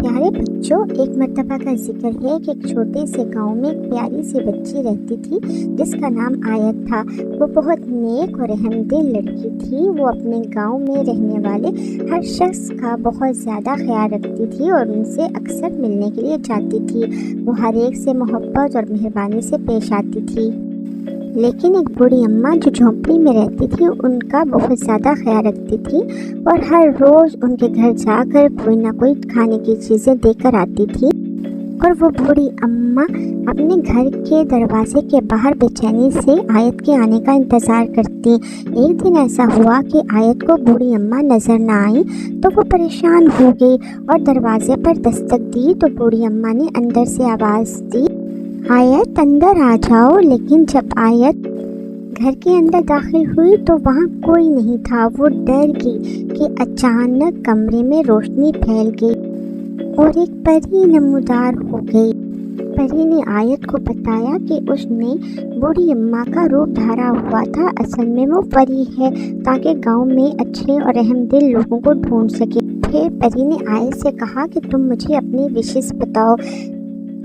प्यारे बच्चों, एक मर्तबा का जिक्र है कि एक छोटे से गांव में एक प्यारी सी बच्ची रहती थी जिसका नाम आयत था। वो बहुत नेक और रहमदिल लड़की थी। वो अपने गांव में रहने वाले हर शख्स का बहुत ज़्यादा ख्याल रखती थी और उनसे अक्सर मिलने के लिए जाती थी। वो हर एक से मोहब्बत और मेहरबानी से पेश आती थी। लेकिन एक बूढ़ी अम्मा जो झोंपड़ी में रहती थी उनका बहुत ज़्यादा ख्याल रखती थी और हर रोज़ उनके घर जाकर कोई ना कोई खाने की चीज़ें देकर आती थी। और वो बूढ़ी अम्मा अपने घर के दरवाजे के बाहर बेचैनी से आयत के आने का इंतज़ार करती। एक दिन ऐसा हुआ कि आयत को बूढ़ी अम्मा नज़र न आई तो वो परेशान हो गई और दरवाजे पर दस्तक दी तो बूढ़ी अम्मा ने अंदर से आवाज़ दी, आयत अंदर आ जाओ। लेकिन जब आयत घर के अंदर दाखिल हुई तो वहाँ कोई नहीं था। वो डर गई कि अचानक कमरे में रोशनी फैल गई और एक परी नमूदार हो गई। परी ने आयत को बताया कि उसने बूढ़ी अम्मा का रूप धारा हुआ था। असल में वो परी है ताकि गांव में अच्छे और रहमदिल लोगों को ढूंढ सके। फिर परी ने आयत से कहा कि तुम मुझे अपनी विशेष बताओ।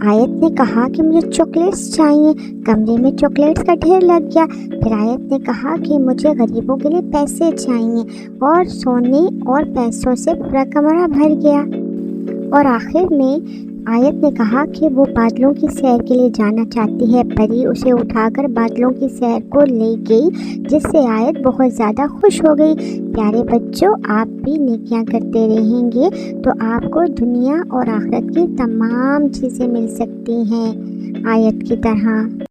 आयत ने कहा कि मुझे चॉकलेट्स चाहिए। कमरे में चॉकलेट्स का ढेर लग गया। फिर आयत ने कहा कि मुझे गरीबों के लिए पैसे चाहिए और सोने और पैसों से पूरा कमरा भर गया। और आखिर में आयत ने कहा कि वो बादलों की सैर के लिए जाना चाहती है। परी उसे उठाकर बादलों की सैर को ले गई जिससे आयत बहुत ज़्यादा खुश हो गई। प्यारे बच्चों, आप भी नेकियां करते रहेंगे तो आपको दुनिया और आखिरत की तमाम चीज़ें मिल सकती हैं आयत की तरह।